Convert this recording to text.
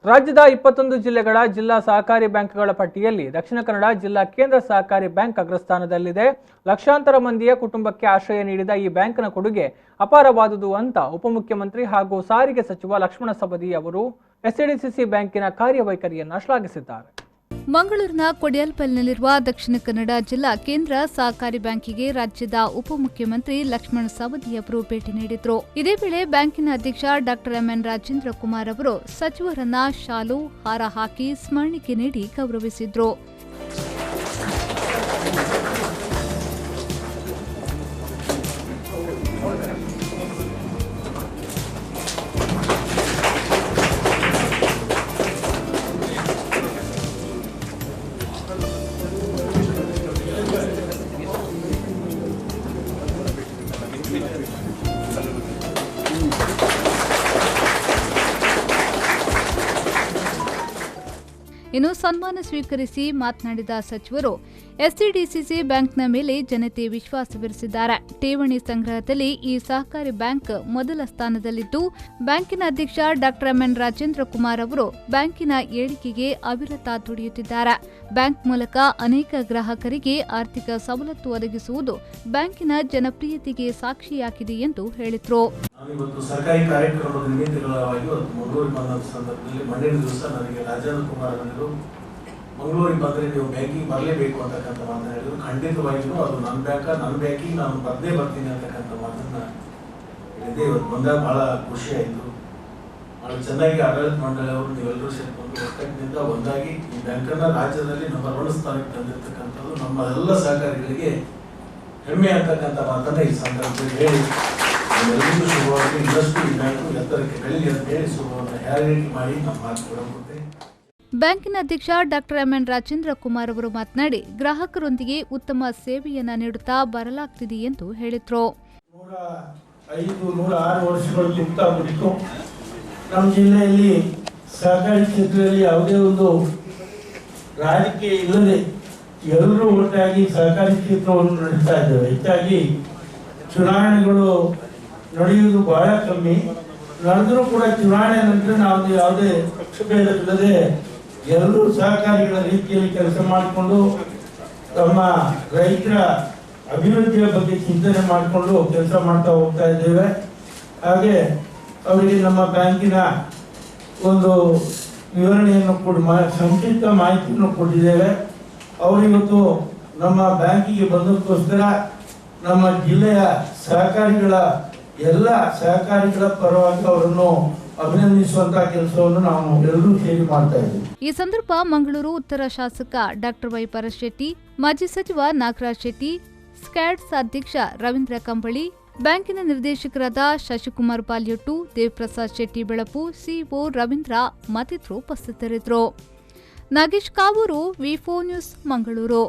ರಾಜ್ಯದ 21 ಜಿಲ್ಲೆಗಳ ಜಿಲ್ಲಾ ಸಹಕಾರಿ ಬ್ಯಾಂಕ್ಗಳ ಪಟ್ಟಿಯಲ್ಲಿ ದಕ್ಷಿಣ ಕನ್ನಡ ಜಿಲ್ಲಾ ಕೇಂದ್ರ ಸಹಕಾರಿ ಬ್ಯಾಂಕ್ ಅಗ್ರಸ್ಥಾನದಲ್ಲಿದೆ. ಲಕ್ಷಾಂತರ ಮಂದಿಯ ಕುಟುಂಬಕ್ಕೆ ಆಶ್ರಯ ನೀಡಿದ ಈ ಬ್ಯಾಂಕ್ನ ಕೊಡುಗೆ ಅಪಾರವಾದುದು ಅಂತ ಉಪಮುಖ್ಯಮಂತ್ರಿ ಹಾಗೂ ಸಾರಿಗೆ ಸಚಿವ ಲಕ್ಷ್ಮಣ ಸವದಿ ಅವರು ಎಸ್ಡಿಸಿಸಿ ಬ್ಯಾಂಕಿನ ಕಾರ್ಯವೈಖರಿಯನ್ನು ಶ್ಲಾಘಿಸಿದ್ದಾರೆ. ಮಂಗಳೂರಿನ ಕೊಡಿಯಲ್ಪಲ್ಲಿನಲ್ಲಿರುವ ದಕ್ಷಿಣ ಕನ್ನಡ ಜಿಲ್ಲಾ ಕೇಂದ್ರ ಸಹಕಾರಿ ಬ್ಯಾಂಕಿಗೆ ರಾಜ್ಯದ ಉಪಮುಖ್ಯಮಂತ್ರಿ ಲಕ್ಷ್ಮಣ ಸವದಿ ಅವರು ಭೇಟಿ ನೀಡಿದ್ರು. ಇದೇ ವೇಳೆ ಬ್ಯಾಂಕಿನ ಅಧ್ಯಕ್ಷ ಡಾಕ್ಟರ್ ಎಂಎನ್ ರಾಜೇಂದ್ರ ಕುಮಾರ್ ಅವರು ಸಚಿವರನ್ನ ಶಾಲು, ಹಾರ ಹಾಕಿ ಸ್ಮರಣಿಕೆ ನೀಡಿ ಗೌರವಿಸಿದ್ರು. ಇನ್ನು ಸನ್ಮಾನ ಸ್ವೀಕರಿಸಿ ಮಾತನಾಡಿದ ಸಚಿವರು ಎಸ್ಡಿಸಿಸಿ ಬ್ಯಾಂಕ್ನ ಮೇಲೆ ಜನತೆ ವಿಶ್ವಾಸವಿರಿಸಿದ್ದಾರೆ. ಠೇವಣಿ ಸಂಗ್ರಹದಲ್ಲಿ ಈ ಸಹಕಾರಿ ಬ್ಯಾಂಕ್ ಮೊದಲ ಸ್ಥಾನದಲ್ಲಿದ್ದು, ಬ್ಯಾಂಕಿನ ಅಧ್ಯಕ್ಷ ಡಾಕ್ಟರ್ ಎಂಎನ್ ರಾಜೇಂದ್ರ ಕುಮಾರ್ ಅವರು ಬ್ಯಾಂಕಿನ ಏಳಿಗೆಗೆ ಅವಿರತ ದುಡಿಯುತ್ತಿದ್ದಾರೆ. ಬ್ಯಾಂಕ್ ಮೂಲಕ ಅನೇಕ ಗ್ರಾಹಕರಿಗೆ ಆರ್ಥಿಕ ಸವಲತ್ತು ಒದಗಿಸುವುದು ಬ್ಯಾಂಕಿನ ಜನಪ್ರಿಯತೆಗೆ ಸಾಕ್ಷಿಯಾಗಿದೆ ಎಂದು ಹೇಳಿದರು. ಇವತ್ತು ಸರ್ಕಾರಿ ಕಾರ್ಯಕ್ರಮದ ನಿಮಿತ್ತವಾಗಿ ಮಂಗಳೂರಿಗೆ ಬಂದ ಸಂದರ್ಭದಲ್ಲಿ ಮಂಡ್ಯದ ದಿವಸ ನನಗೆ ರಾಜೇಂದ್ರ ಕುಮಾರ್ ಅವರು ಮಂಗಳೂರಿಗೆ ಬಂದರೆ ನೀವು ಬ್ಯಾಂಕಿಂಗ್ ಬರಲೇಬೇಕು ಅಂತಕ್ಕಂಥ ಮಾತನ್ನು ಹೇಳಿದ್ರು. ಖಂಡಿತವಾಗಿಯೂ ಅದು ನನ್ನ ಬ್ಯಾಂಕಿಂಗ್ ನಾನು ಬಂದೇ ಬರ್ತೀನಿ ಅಂತಕ್ಕಂಥ ಮಾತನ್ನ ಹೇಳಿದೆ. ಇವತ್ತು ಬಂದಾಗ ಬಹಳ ಖುಷಿ ಆಯಿತು. ಬಹಳ ಚೆನ್ನಾಗಿ ಆಡಳಿತ ಮಂಡಳಿ ಅವರು ನೀವೆಲ್ಲರೂ ಸೇರಿಕೊಂಡು ಒಟ್ಟನಿಂದ ಒಂದಾಗಿ ಈ ಬ್ಯಾಂಕನ್ನು ರಾಜ್ಯದಲ್ಲಿ ನಂಬರ್ 1 ಸ್ಥಾನಕ್ಕೆ ತಂದಿರತಕ್ಕಂಥದ್ದು ನಮ್ಮ ಎಲ್ಲ ಸಹಕಾರಿಗಳಿಗೆ ಹೆಮ್ಮೆ ಅಂತಕ್ಕಂಥ ಮಾತನ್ನ ಈ ಸಂದರ್ಭದಲ್ಲಿ ಹೇಳಿ ಎಲ್ಲರಿಗೂ ಶುಭವಾಗಿ ಇನ್ನಷ್ಟು ಈ ಬ್ಯಾಂಕು ಎತ್ತರಕ್ಕೆ ಬೆಳೀಲಿ ಅಂತ ಹೇಳಿ ಶುಭವನ್ನು ಹ್ಯಾರಿಟಿ ಮಾಡಿ ನಮ್ಮ ಮಾತು ಕೊಡುತ್ತೆ. ಬ್ಯಾಂಕಿನ ಅಧ್ಯಕ್ಷ ಡಾಕ್ಟರ್ ಎಂಎನ್ ರಾಜೇಂದ್ರ ಕುಮಾರ್ ಅವರು ಮಾತನಾಡಿ ಗ್ರಾಹಕರೊಂದಿಗೆ ಉತ್ತಮ ಸೇವೆಯನ್ನ ನೀಡುತ್ತಾ ಬರಲಾಗ್ತಿದೆ ಎಂದು ಹೇಳಿದರು. 105-106 ವರ್ಷಗಳಿಗಿಂತ ಮುಗಿತು ನಮ್ಮ ಜಿಲ್ಲೆಯಲ್ಲಿ ಸಹಕಾರಿ ಕ್ಷೇತ್ರದಲ್ಲಿ ಯಾವುದೇ ಒಂದು ರಾಜಕೀಯ ಇಲ್ಲದೆ ಎಲ್ಲರೂ ಒಟ್ಟಾಗಿ ಸಹಕಾರಿ ಕ್ಷೇತ್ರವನ್ನು ನಡೆಸ್ತಾ ಇದ್ದೇವೆ. ಹೆಚ್ಚಾಗಿ ಚುನಾವಣೆಗಳು ನಡೆಯುವುದು ಬಹಳ ಕಮ್ಮಿ. ನಡೆದರೂ ಕೂಡ ಚುನಾವಣೆ ನಂತರ ನಾವು ಯಾವುದೇ ಪಕ್ಷಭೇದವಿಲ್ಲದೆ ಎಲ್ಲರೂ ಸಹಕಾರಿಗಳ ರೀತಿಯಲ್ಲಿ ಕೆಲಸ ಮಾಡಿಕೊಂಡು ತಮ್ಮ ರೈತರ ಅಭಿವೃದ್ಧಿಯ ಬಗ್ಗೆ ಚಿಂತನೆ ಮಾಡಿಕೊಂಡು ಕೆಲಸ ಮಾಡ್ತಾ ಹೋಗ್ತಾ ಇದ್ದೇವೆ. ಹಾಗೆ ಅವರಿಗೆ ನಮ್ಮ ಬ್ಯಾಂಕಿನ ಒಂದು ವಿವರಣೆಯನ್ನು ಕೊಡಿ, ಸಂಕ್ಷಿಪ್ತ ಮಾಹಿತಿಯನ್ನು ಕೊಟ್ಟಿದ್ದೇವೆ. ಅವರಿವತ್ತು ನಮ್ಮ ಬ್ಯಾಂಕಿಗೆ ಬಂದಕ್ಕೋಸ್ಕರ ನಮ್ಮ ಜಿಲ್ಲೆಯ ಸಹಕಾರಿಗಳ ಎಲ್ಲ ಸಹಕಾರಿಗಳ ಪರವಾಗಿ ಅವರನ್ನು ಅಭಿನಂದಿಸುವಂತಹ ಕೆಲಸವನ್ನು ನಾವು ಎಲ್ಲರೂ ಸೇರಿ ಮಾಡ್ತಾ ಇದ್ದೀವಿ. ಈ ಸಂದರ್ಭ ಮಂಗಳೂರು ಉತ್ತರ ಶಾಸಕ ಡಾಕ್ಟರ್ ವೈ ಪರಶೆಟ್ಟಿ, ಮಾಜಿ ಸಚಿವ ನಾಗರಾಜ್ ಶೆಟ್ಟಿ, ಸ್ಕ್ಯಾಡ್ಸ್ ಅಧ್ಯಕ್ಷ ರವೀಂದ್ರ ಕಂಬಳಿ, ಬ್ಯಾಂಕಿನ ನಿರ್ದೇಶಕರಾದ ಶಶಿಕುಮಾರ್ ಪಾಲ್ಯೊಟ್ಟು, ದೇವಪ್ರಸಾದ್ ಶೆಟ್ಟಿ ಬೆಳಪು, ಸಿಒ ರವೀಂದ್ರ ಮತ್ತಿತರರು ಉಪಸ್ಥಿತರಿದ್ದರು. ನಾಗೇಶ್ ಕಾವೂರು, ವಿ4 ನ್ಯೂಸ್, ಮಂಗಳೂರು.